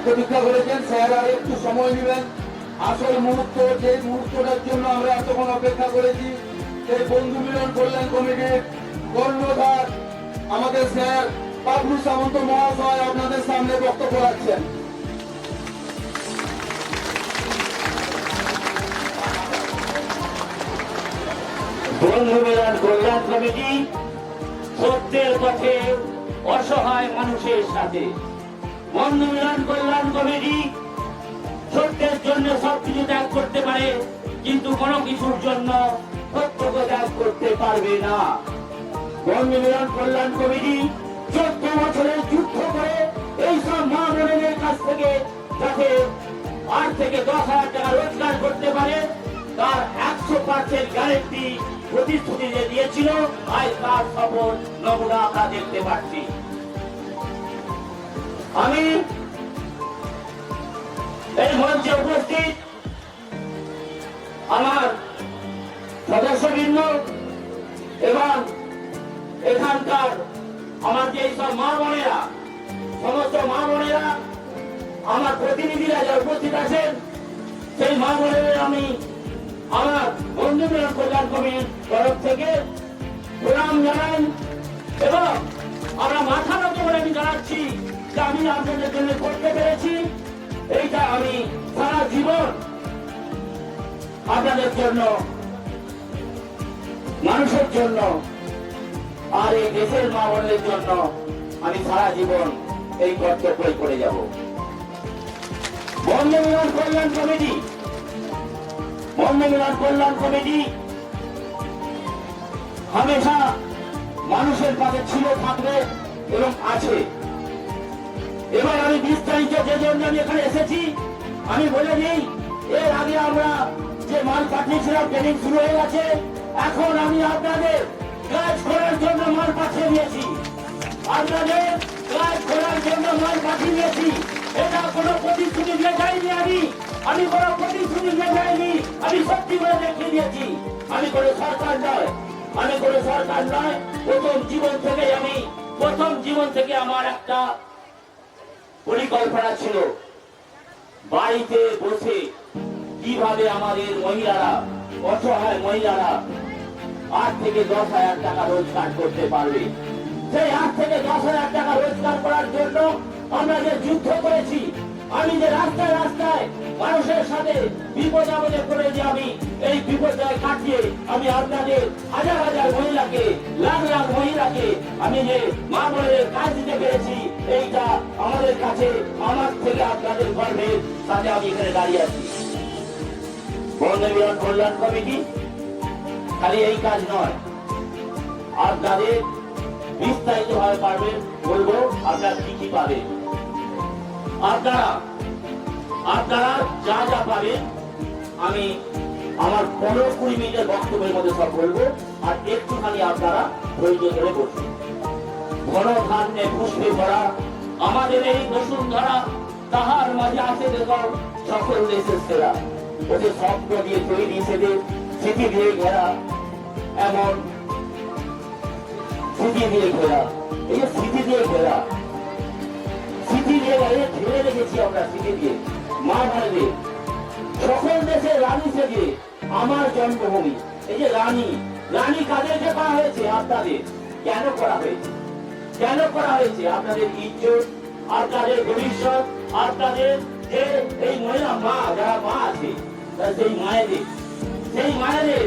প্রতীক্ষা করেছেন। স্যার আর একটু সময় নেবেন। আসল মুহূর্ত, যে মুহূর্তটার জন্য আমরা এতক্ষণ অপেক্ষা করেছি, সেই বন্ধু মিলন কল্যাণ কমিটির কর্ণধার আমাদের স্যার বাবলু সামন্ত মহাশয় আপনাদের সামনে বক্তব্য রাখছেন। বন্ধু মিলন কল্যাণ কমিটি সত্যের পথে অসহায় মানুষের সাথে। বন্ধু মিলন কল্যাণ কমিটি সত্যের জন্য সবকিছু ত্যাগ করতে পারে, কিন্তু কোনো কিছুর জন্য সত্যকে ত্যাগ করতে পারবে না। বন্ধু মিলন কল্যাণ কমিটি 14 বছরের যুদ্ধ করে এই সব মা বোনের কাছ থেকে যাতে 8 থেকে 10,000 টাকা রোজগার করতে পারে তার 100% গ্যারেন্টি প্রতিশ্রুতি যে দিয়েছিল, আজ তার সফল নমুনা আমরা দেখতে পাচ্ছি। আমি এই মঞ্চে উপস্থিত আমার সদস্যবৃন্দ এবং এখানকার আমার যে সব মা বোনেরা, সমস্ত মা বোনেরা, আমার প্রতিনিধিরা যারা উপস্থিত আছেন, সেই মা বোনেদের আমি আমার বন্ধু মিলন কল্যাণ কমিটির তরফ থেকে প্রণাম জানাই এবং আমরা মাথা নত করে আমি জানাচ্ছি যে আমি আপনাদের জন্য করতে পেরেছি, এইটা আমি সারা জীবন আপনাদের জন্য, মানুষের জন্য আর এই দেশের মা বোনদের জন্য আমি সারা জীবন এই কর্তব্যই করে যাব। বন্ধু মিলন কল্যাণ কমিটি, বন্ধু মিলন কল্যাণ কমিটি হামেশা মানুষের পাশে ছিল, থাকবে এবং আছে। এবার আমি বিস্তারিত যে জন্য আমি এখানে এসেছি আমি বলে দিই, এর আগে আমরা যে মাল পাঠিয়েছিলাম ট্রেনিং শুরু হয়ে গেছে। এখন আমি আপনাদের কাজ করার জন্য মাল পাঠিয়ে দিয়েছি, আপনাদের কাজ করার জন্য মাল পাঠিয়ে দিয়েছি। এটা কোনো প্রতিশ্রুতি দিয়ে যাইনি, আমি কোনো প্রতিশ্রুতি দিয়ে যাইনি, আমি সত্যি করে দেখিয়ে দিয়েছি। আমি কোনো সরকার নয়, আমি কোনো সরকার নয়। প্রথম জীবন থেকে আমার একটা পরিকল্পনা ছিল, বাড়িতে বসে কিভাবে আমাদের মহিলারা, অসহায় মহিলারা 8 থেকে 10,000 টাকা রোজগার করতে পারবে। সেই 8 থেকে 10,000 টাকা রোজগার করার জন্য আমরা যে যুদ্ধ করেছি, আমি যে রাস্তায় রাস্তায় মানুষের সাথে বিপদ আপদে করে যে আমি এই বিপর্যয় কাটিয়ে আমি আপনাদের হাজার হাজার মহিলাকে, লাখ লাখ মহিলাকে আমি যে মা বোনের কাজ দিতে পেরেছি, এইটা আমাদের কাছে, আমার থেকে আপনাদের গর্বের সাথে আমি এখানে দাঁড়িয়ে আছি। বন্ধু মিলন কল্যাণ কমিটি খালি এই কাজ নয়, আপনাদের বিস্তারিত ভাবে পারবেন, বলবো আপনারা কি কি পাবেন। আপনারা যা যা পাবেন আমি আমার 15-20 মিনিটের বক্তব্যের মধ্যে সব বলবো, আর একটুখানি আপনারা ধৈর্য ধরে বসুন। ঘন ধান্যে পুষ্পে ভরা আমাদের এই বসুন্ধরা, তাহার মাঝে আছে দেখো সকল দেশের সেরা। ওদের স্বপ্ন দিয়ে তৈরি, সেদের স্মৃতি দিয়ে ঘেরা, এমন স্মৃতি দিয়ে ঘেরা, এই যে স্মৃতি দিয়ে ঘেরা, স্মৃতি দিয়ে ঘিরে রেখেছি আমরা, স্মৃতি দিয়ে মা ভাইদের সকল দেশের রানী থেকে আমার জন্মভূমি। এই যে রানী কাদেরকে করা হয়েছে? আপনাদের। কেন করা হয়েছে? কেন করা হয়েছে? আপনাদের ইজ্জত, আপনাদের ভবিষ্যৎ, আপনাদের যে এই মহিলা মা, যারা মা আছে, সেই মায়েদের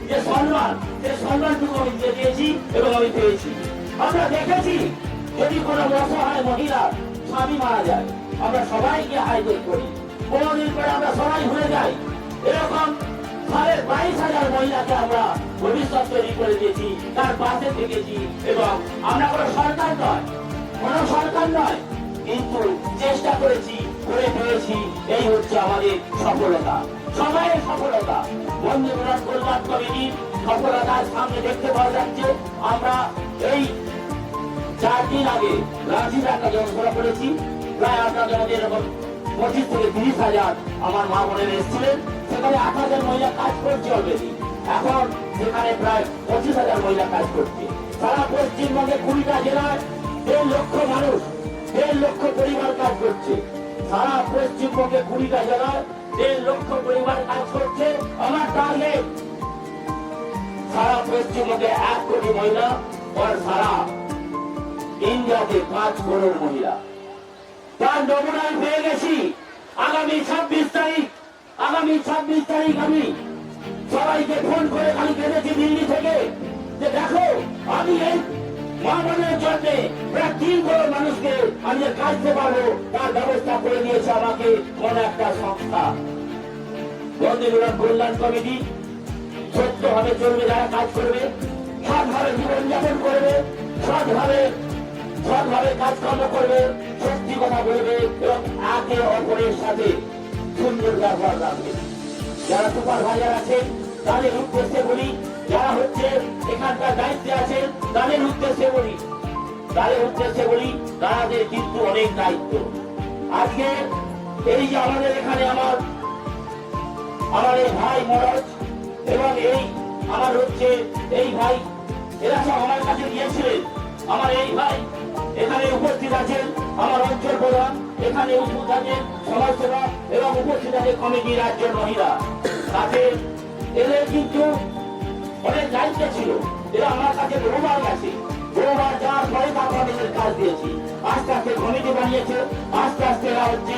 যে সম্মান, সেই সম্মানটুকু আমি দিয়েছি এবং আমি পেয়েছি। আমরা দেখেছি যদি কোনো অসহায় মহিলা স্বামী মারা যায়, আমরা সবাইকে হাইজেক করি, 15 দিন পরে আমরা সবাই ভুলে যাই। এরকম 22,000 মহিলাকে আমরা ভবিষ্যৎ তৈরি করে দিয়েছি, তার পাশে থেকেছি এবং আমরা কোনো সরকার নয়, কিন্তু চেষ্টা করেছি, করে পেয়েছি। এই হচ্ছে আমাদের সফলতা, সবাইয়ের সফলতা। বন্ধু মিলন কল্যাণ কমিটির সফলতার সামনে দেখতে পাওয়া যাচ্ছে। আমরা এই 4 দিন আগে রাঁচিতে একটা জনসভা করেছি, প্রায় আপনাদের মধ্যে এরকম 25 থেকে 30,000 আমার মা বোনেরা এসেছিলেন। সেখানে 8,000 মহিলা কাজ করছে অলরেডি, এখন সেখানে প্রায় 25,000 মহিলা কাজ করছে। সারা পশ্চিমবঙ্গে 20টা জেলায় 1.5 লক্ষ মানুষ, 1.5 লক্ষ পরিবার কাজ করছে। সারা পশ্চিমবঙ্গে 20টা জেলায় 1.5 লক্ষ পরিবার কাজ করছে। আমার টার্গেট সারা পশ্চিমবঙ্গে 1 কোটি মহিলা আর সারা ইন্ডিয়াতে 5 করোড় মহিলা। তার নমুনা আমি পেয়ে গেছি। আগামী 26 তারিখ আমি সবাইকে ফোন করে খালি কেঁদেছি দিল্লি থেকে যে দেখো আমি এই মা বোনের জন্য প্রায় 3 করোড় মানুষকে আমি যে কাজ দিতে পারবো তার ব্যবস্থা করে দিয়েছে আমাকে কোন একটা সংস্থা। বন্দে মিলন কল্যাণ কমিটি সত্যভাবে চলবে, যারা কাজ করবে সৎভাবে জীবনযাপন করবে, সৎভাবে কাজকর্ম করবে, সত্যি কথা বলবে এবং একে অপরের সাথে সুন্দর ব্যবহার রাখবে। যারা সুপারভাইজার আছেন তাদের উদ্দেশ্যে বলি, যারা হচ্ছে এখানকার দায়িত্বে আছেন তাদের উদ্দেশ্যে বলি, তাদের কিন্তু অনেক দায়িত্ব। আজকে এই যে আমাদের এখানে আমার এই ভাই মনোজ এবং আমার হচ্ছে এই ভাই, এরা সব আমার কাছে গিয়েছিলেন। আমার এই ভাই এখানে উপস্থিত আছেন, আমার অঞ্চল প্রধান এখানে উপস্থিত আছেন, সমাজসেবা এবং উপস্থিত আছে কমিটি রাজ্যের মহিলা। তাতে এদের কিন্তু অনেক দায়িত্ব ছিল। এরা আমার কাছে বহুবার গেছে, বহুবার যাওয়ার পরে তারপর এদের কাজ দিয়েছি। আস্তে আস্তে কমিটি বানিয়েছে, আস্তে আস্তে এরা হচ্ছে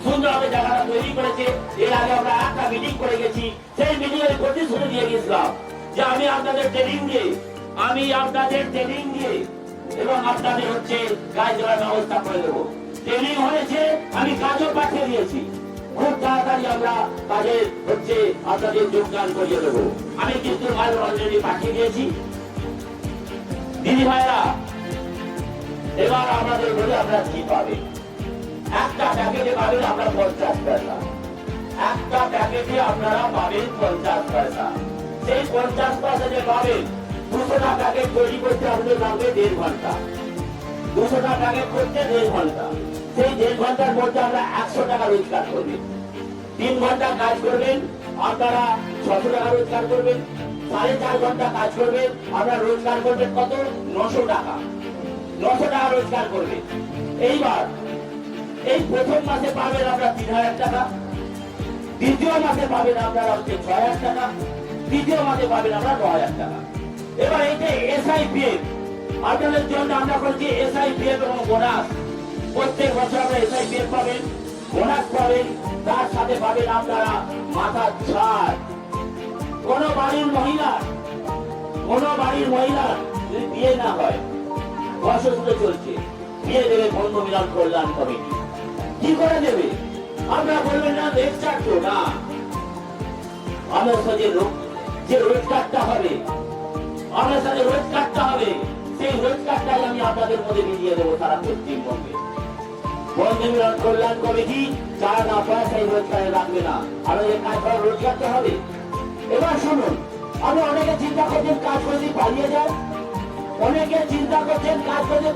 সুন্দরভাবে জায়গাটা তৈরি করেছে। এর আগে আমরা একটা মিটিং করে গেছি, সেই মিটিং এর প্রতিশ্রুতি দিয়ে গেছিলাম যে আমি আপনাদের ট্রেনিং দিয়ে এবং আপনাদের হচ্ছে কাজ দেওয়ার ব্যবস্থা করে দেবো। ট্রেনিং হয়েছে, আমি কাজও পাঠিয়ে দিয়েছি। খুব তাড়াতাড়ি আমরা কাজে হচ্ছে আপনাদের যোগদান করিয়ে দেবো। আমি কিন্তু মাল অলরেডি পাঠিয়ে দিয়েছি। দিদি ভাইরা, এবার আমাদের বলে আমরা কি পাবে? একটা প্যাকেটে পাবেন আমরা 50 পয়সা, একটা প্যাকেটে আপনারা পাবেন 50 পয়সা। সেই 50 পয়সা যে পাবেন, 200টা প্যাকেট তৈরি করতে আপনাদের লাগবে 1.5 ঘন্টা। 200টা প্যাকেট করতে 1.5 ঘন্টা। সেই 1.5 ঘন্টার মধ্যে আমরা 100 টাকা রোজগার করবেন। 3 ঘন্টা কাজ করবেন, আপনারা 600 টাকা রোজগার করবেন। 4.5 ঘন্টা কাজ করবেন, আমরা রোজগার করবেন কত? 900 টাকা। 900 টাকা রোজগার করবেন। এইবার এই প্রথম মাসে পাবেন আমরা 3000 টাকা, দ্বিতীয় মাসে পাবেন আপনারা হচ্ছে 6000 টাকা, তৃতীয় মাসে পাবেন আমরা 9000 টাকা। এবার এই যে SIPF আপনাদের জন্য আমরা করছি SIPF এবং বোনাস। প্রত্যেক বছর আমরা SIPF পাবেন, বোনাস পাবেন, তার সাথে পাবেন আপনারা মাথার ছাড়। কোন বাড়ির মহিলা যদি বিয়ে না হয়, অসুস্থ চলছে, বিয়ে দেবে বন্ধু মিলন কল্যাণ কমিটি। কি করে দেবে? আপনারা বলবেন না এক্সট্রা তো না, আমার সাথে যে রোজগারটা হবে, সেই রোজগারটাই আমি আপনাদের মধ্যে মিলিয়ে দেবো সারা পশ্চিমবঙ্গে। বন্ধু মিলন কল্যাণ কমিটি যারা না পয়সায় রোজগারে রাখবে না, আমাদের কাজ করার রোজগারটা হবে। এবার শুনুন, আমি অনেকে চিন্তা করছেন কাজ করে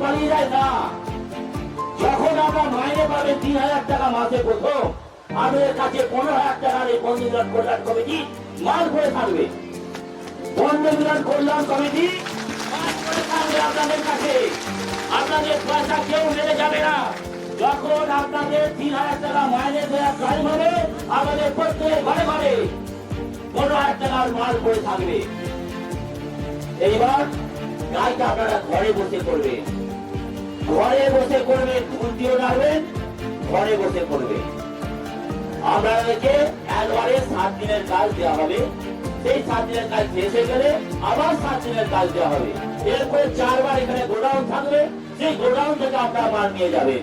পালিয়ে যায়, না। যখন আমরা মাইনে পাবে 3000 টাকা মাসে প্রথম, আমাদের কাছে 15,000 টাকার এই বন্ধু মিলন কল্যাণ কমিটি মাল করে থাকবে। বন্ধু মিলন কল্যাণ কমিটি মাল করে থাকবে আপনাদের কাছে। আপনাদের পয়সা কেউ মেরে যাবে না। যখন আপনাদের 3000 টাকা মাইনে দেওয়া টাইম হবে, আমাদের প্রত্যেক ঘরে 15,000 টাকার মাল করে থাকবে। এইবার কাজটা আপনারা ঘরে বসে করবেন, ফুলটিও রাখবেন, ঘরে বসে করবেন। আপনাদেরকে একবারে 7 দিনের কাজ দেওয়া হবে। সেই 7 দিনের কাজ শেষে গেলে আবার 7 দিনের কাজ দেওয়া হবে। এরপরে 4 বার এখানে গোডাউন থাকবে, সেই গোডাউন থেকে আপনারা মাল নিয়ে যাবেন।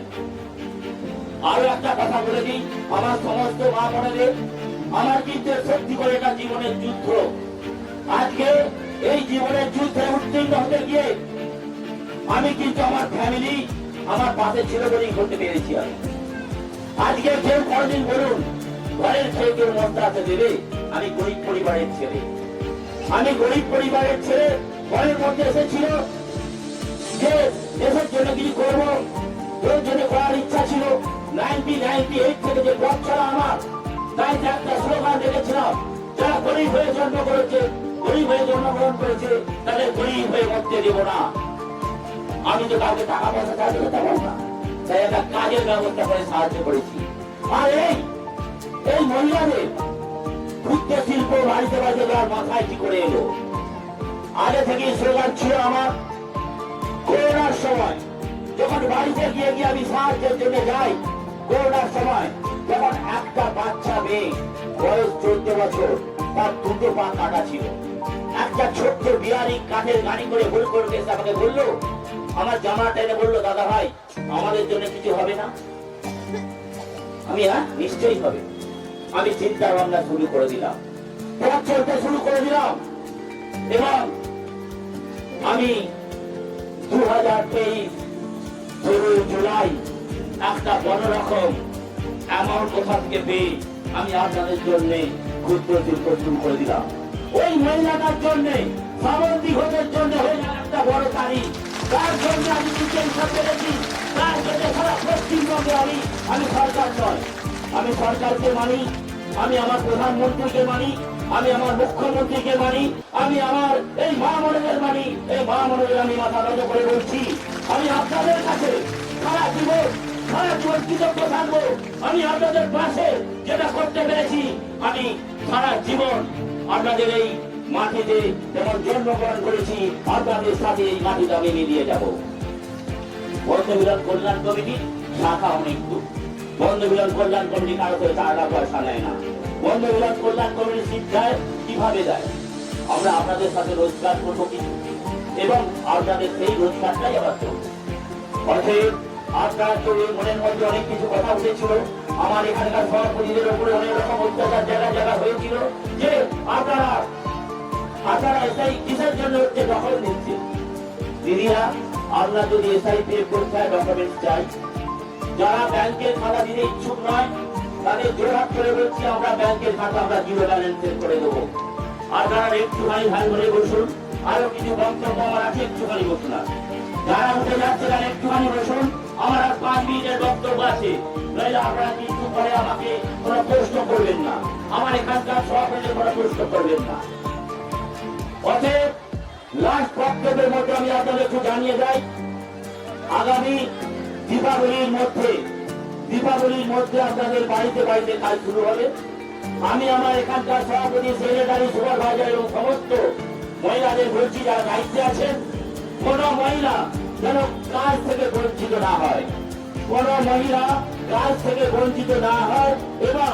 আরো একটা কথা বলে দিই, আমার সমস্ত মা বোনেদের, আমার কিন্তু সত্যি করে এটা জীবনের যুদ্ধ। আজকে এই জীবনের যুদ্ধে উত্তীর্ণ হতে গিয়ে আমি কিন্তু আমার ফ্যামিলি আমার পাশে ছিল বলেই করতে পেরেছি। আজকে কেউ কোনদিন বলুন ঘরের কেউ মন্ত্রাতে দেবে, আমি গরিব পরিবারের ছেলে, ঘরের মধ্যে এসেছিল যে দেশের জন্য কিছু করবো, ওর জন্য করার ইচ্ছা ছিল। 1998 থেকে যে পথ চলা আমার, তাই একটা স্লোগান রেখেছিলাম, যারা গরিব হয়ে জন্মগ্রহণ করেছে তাদের গরিব হয়ে মরতে দেব না। আমি তো কাউকে টাকা পয়সা চাইতে যেতে পারবো না, তাই একটা কাজের ব্যবস্থা করে সাহায্য করেছি। আর এই মহিলাদের ক্ষুদ্র শিল্প বাড়িতে বাড়িতে দেওয়ার মাথায় কি করে এলো? আগে থেকে স্লোগান ছিল আমার, করোনার সময় যখন বাড়িতে গিয়ে গিয়ে আমি সাহায্যের জন্য যাই, করোনার সময় যখন একটা বাচ্চা মেয়ে বয়স 14 বছর, তার দুটো পা কাটা ছিল, একটা ছোট্ট বিহারি কাঠের গাড়ি করে ভুল করে এসে আমাকে বললো, আমার জামাটা এনে বললো, দাদা ভাই আমাদের জন্য কিছু হবে না? আমি হ্যাঁ নিশ্চয়ই হবে। আমি চিন্তা ভাবনা শুরু করে দিলাম, পথ চলতে শুরু করে দিলাম এবং আমি 2023 জুলাই একটা বড় রকম অ্যামাউন্ট কোথা থেকে পেয়ে আমি আপনাদের জন্য ক্ষুদ্র শিল্প শুরু করে দিলাম। ওই মহিলাটার জন্য, শ্রাবন্তী ঘোষের জন্য হয়ে গেল একটা বড় তারিখ, তার জন্য আমি চিকিৎসা পেরেছি, তার জন্য সারা পশ্চিমবঙ্গে আমি সরকার নয়, আমি সরকারকে মানি, আমি আমার প্রধানমন্ত্রীকে মানি, আমি আমার মুখ্যমন্ত্রীকে মানি, আমি আমার এই মা মনের মানি। এই মা মনের আমি মাথা নত করে বলছি, আমি আপনাদের কাছে সারা জীবন কৃতজ্ঞ থাকবো। আমি আপনাদের পাশে যেটা করতে পেরেছি, আমি সারা জীবন আপনাদের এই মাটিতে যেমন জন্মগ্রহণ করেছি, আপনাদের সাথে এই মাটিতে আমি মিলিয়ে যাব। বন্ধ মিলন কল্যাণ কমিটি শাখা অনেক দূর। বন্ধ মিলন কল্যাণ কমিটি কারো করে টাকা পয়সা নেয় না। বন্ধ মিলন কল্যাণ কমিটি শিক্ষায় কিভাবে দেয়? আমরা আপনাদের সাথে রোজগার করবো কিছু এবং আপনাদের সেই রোজগারটাই আবার চলবে। অতএব আপনার মনের মধ্যে অনেক কিছু কথা উঠেছিল, আমার এখানকার সভাপতিদের উপরে অনেক রকম অত্যাচার জায়গা হয়েছিল যে আপনারা এসআই কিসের জন্য হচ্ছে দখল নিচ্ছে। দিদিরা, আমরা যদি এসআই পে করতে হয় ডকুমেন্টস চাই। যারা ব্যাংকের খাতা দিতে ইচ্ছুক নয় তাদের জোরহাট করে বলছি, আমরা ব্যাংকের খাতা আমরা জিরো ব্যালেন্সের করে দেবো। আপনারা একটুখানি ভাই বলে বসুন, আরো কিছু বক্তব্য আমার আছে, একটুখানি বসুন। যারা উঠে যাচ্ছে তারা একটুখানি বসুন, আমার আর 5 মিনিটের বক্তব্য আছে, নইলে আপনারা কিন্তু পরে আমাকে কোনো প্রশ্ন করবেন না, আমার এখানকার সভাপতিদের কোনো প্রশ্ন করবেন না। অতএব লাস্ট বক্তব্যের মধ্যে আমি আপনাদের একটু জানিয়ে যাই, আগামী দীপাবলির মধ্যে আপনাদের বাড়িতে বাড়িতে কাজ শুরু হবে। আমি আমার এখানকার সভাপতি, সেক্রেটারি, সুপারভাইজার এবং সমস্ত মহিলাদের বলছি, যারা দায়িত্বে আছেন, কোন মহিলা যেন কাজ থেকে বঞ্চিত না হয়, কোন মহিলা কাজ থেকে বঞ্চিত না হয় এবং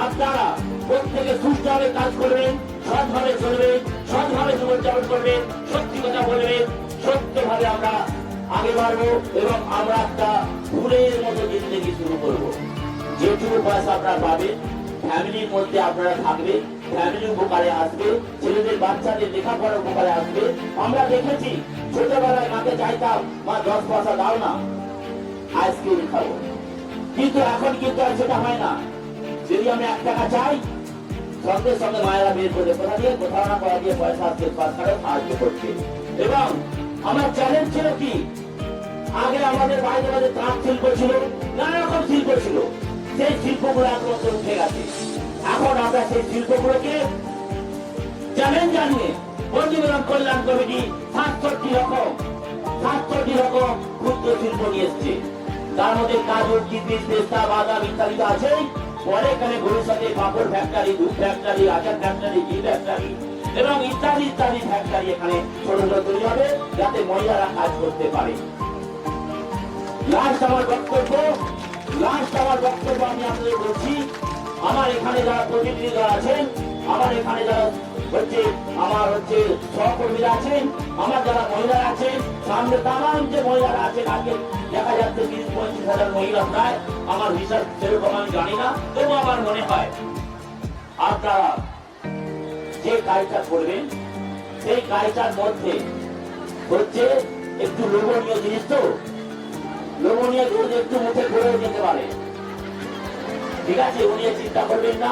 আপনারা প্রত্যেকে সুস্থভাবে কাজ করবেন, সৎভাবে চলবেন, সৎভাবে জীবনযাপন করবেন, সত্যি কথা বলবেন, সত্যভাবে আমরা আগে বাড়বো এবং আমরা একটা ফুলের মতো জিন্দগি শুরু করবো। যেটুকু পয়সা আপনারা পাবেন, ফ্যামিলির মধ্যে আপনারা থাকবে, ফ্যামিলি উপকারে আসবে, ছেলেদের বাচ্চাদের লেখাপড়ার উপকারে আসবে। আমরা দেখেছি ছোটবেলায় মাকে চাইতাম, মা 10 পয়সা দাও না, আইসক্রিম খাবো, কিন্তু এখন কিন্তু আর সেটা হয় না। যদি আমি 1 টাকা চাই, সঙ্গে সঙ্গে মায়েরা বের করে কোথা দিয়ে কোথাও না কোথা দিয়ে পয়সা আসছে, সরকারও সাহায্য করছে। এবং আমার চ্যালেঞ্জ ছিল কি, আগে আমাদের বাইরে বাইরে তাঁত শিল্প ছিল, নানা রকম শিল্প ছিল, সেই শিল্পগুলো একমাত্র উঠে গেছে। এখন আমরা সেই শিল্পগুলোকে চ্যালেঞ্জ জানিয়ে বন্ধ মিলন কল্যাণ কমিটি 67 রকম ক্ষুদ্র শিল্প নিয়ে এসছে। তার মধ্যে কাজু, কিশমিশ, পেস্তা, বাদাম ইত্যাদি তো আছেই। পরে এখানে ভবিষ্যতে পাপড় ফ্যাক্টরি, দুধ ফ্যাক্টরি, আচার ফ্যাক্টরি, ঘি ফ্যাক্টরি এবং ইত্যাদি ফ্যাক্টরি এখানে ছোট ছোট তৈরি হবে, যাতে মহিলারা কাজ করতে পারে। লাস্ট আমার বক্তব্য আমি আপনাদের বলছি, আমার এখানে যারা প্রতিনিধি দল আছেন, আমার এখানে যারা আমার সহকর্মীরা আছেন, আমার যারা মহিলারা আছেন, সামনে তামাম যে মহিলারা আছেন, আজকে দেখা যাচ্ছে 30-35 হাজার মহিলা প্রায়, আমার হিসাব সেরকম আমি জানি না, তবু আমার মনে হয় আপনারা যে কাজটা করবেন সেই কাজটার মধ্যে একটু লোভনীয় জিনিস, তো লোভনীয় জিনিস একটু মুখে করেও যেতে পারে, ঠিক আছে? উনি চিন্তা করবেন না,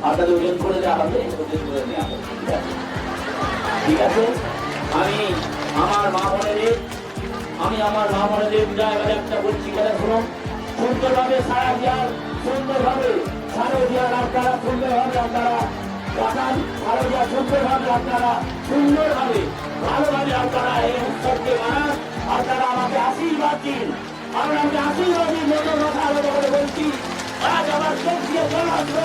আপনাদের ওজন করে দেওয়া হবে, ওজন করে নেওয়া হবে, ঠিক আছে? আমি আমার মা বোনেদের একটা বলছি, কথা শুনুন, সুন্দরভাবে শারদীয়ার আপনারা সুন্দরভাবে আপনারা কাটান, শারদীয়া সুন্দরভাবে আপনারা ভালোভাবে আপনারা এই উৎসবকে মানান। আপনারা আমাকে আশীর্বাদ দিন। আমরা আমাকে আশীর্বাদ দিন, মনের কথা আলাদা করে বলছি। আজ আমার চোখ দিয়ে জল আসলো,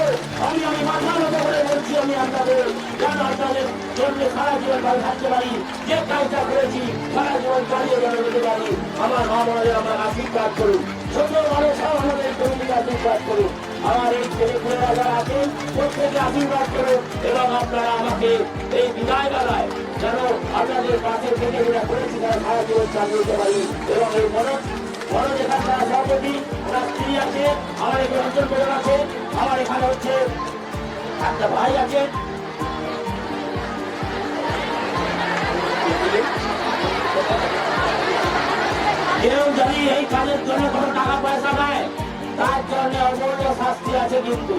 আমি মাথা আলাদা করে বলছি, আমি আপনাদের যেন আপনাদের জন্য সারা জীবন ভালো থাকতে পারি, যে কাজটা করেছি সারা জীবন চালিয়ে যেন যেতে পারি। আমার মা বোনেদের আমার আশীর্বাদ করুন, ছোট বড় সব আমাদের কমিটিকে আশীর্বাদ করুন। আমার এই ছেলেপুলেরা যারা আছেন প্রত্যেকে আশীর্বাদ করুন, এবং আপনারা আমাকে এই বিদায় বেলায় যেন আপনাদের পাশে থেকে যেটা করেছি তারা সারা জীবন চালিয়ে যেতে পারি। এবং এই মনোজ এখানে সভাপতি, ওনার স্ত্রী আছে, আমার এখানে অঞ্চল প্রধান আছে, আমার এখানে হচ্ছে একটা ভাই আছে। কেউ যদি এই কাজের জন্য কোনো টাকা পয়সা নেয় তার জন্য অমূল্য শাস্তি আছে, কিন্তু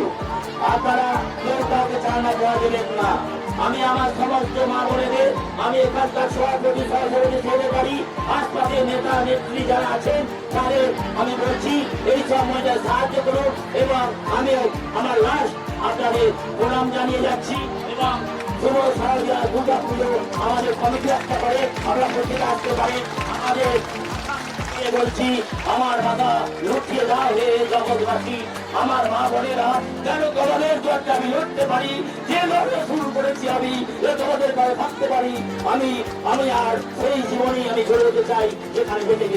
আপনারা কেউ কাউকে চাঁদা দেওয়া দেবেন না। আমি আমার সমস্ত মা বোনেদের, আমি এখানকার সভাপতি সহসভাপতি সেক্রেটারি, আশপাশের নেতা নেত্রী যারা আছেন তাদের আমি বলছি এই সময়টা সাহায্য করুন, এবং আমি আমার লাস্ট আপনাদের প্রণাম জানিয়ে যাচ্ছি। এবং শুভ শারদীয়া দুর্গা পুজো আমাদের কমিটি একটা করে আমরা প্রত্যেকে আসতে পারি। আমাদের বলছি আমার মাথা লুটিয়ে দাও হে জগৎবাসী, আমার মা বোনেরা কেন তোমাদের জোরটা আমি লড়তে পারি, যে লড়তে শুরু করেছি আমি তোমাদের ঘরে থাকতে পারি। আমি আর সেই জীবনেই আমি চলে যেতে চাই যেখানে বেঁচে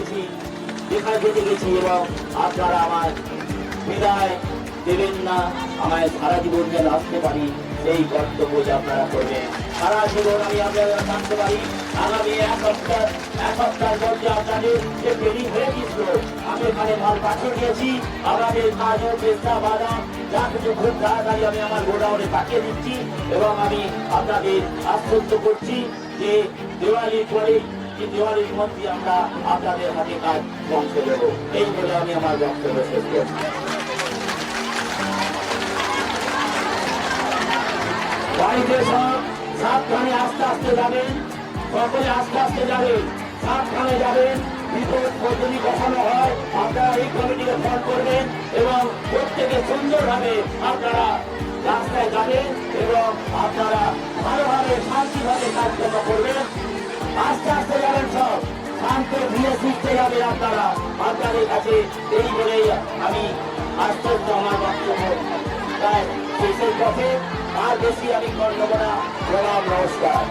গেছি। এবং আপনারা আমার বিদায় দেবেন না, আমায় সারা জীবন যেন আসতে পারি সেই কর্তব্য যে আপনারা করবেন। সারা জীবন আমি আপনাদের থাকতে পারি। আগামী এক সপ্তাহের মধ্যে আপনাদের যে ট্রেনিং হয়ে গেছিল, আমি এখানে মাল পাঠিয়ে দিয়েছি। আমাদের কাজু পেস্তা বাদাম যা কিছু খুব তাড়াতাড়ি আমি আমার গোডাউনে পাঠিয়ে দিচ্ছি, এবং আমি আপনাদের আশ্বস্ত করছি যে দিওয়ালির পরেই দিওয়ালির মধ্যে আমরা আপনাদের হাতে কাজ পৌঁছে দেবো। এই বলে আমি আমার বক্তব্য শেষ করছি। বাড়িতে সব সাবধানে আস্তে আস্তে যাবেন, সকলে আস্তে আস্তে যাবেন, সাবধানে যাবেন। বিপদ যদি কখনো হয় আপনারা এই কমিটিকে ফোন করবেন, এবং প্রত্যেকে সুন্দরভাবে আপনারা রাস্তায় যাবেন, এবং আপনারা ভালোভাবে শান্তিভাবে কাজকর্ম করবেন। আস্তে আস্তে যাবেন, সব শান্ত ধীরে সুস্থে যাবেন আপনারা। আপনাদের কাছে এই বলেই আমি আস্তে আস্তে আমার বক্তব্য তাই শেষের পথে আর বেশি আমি করব না। প্রণাম, নমস্কার।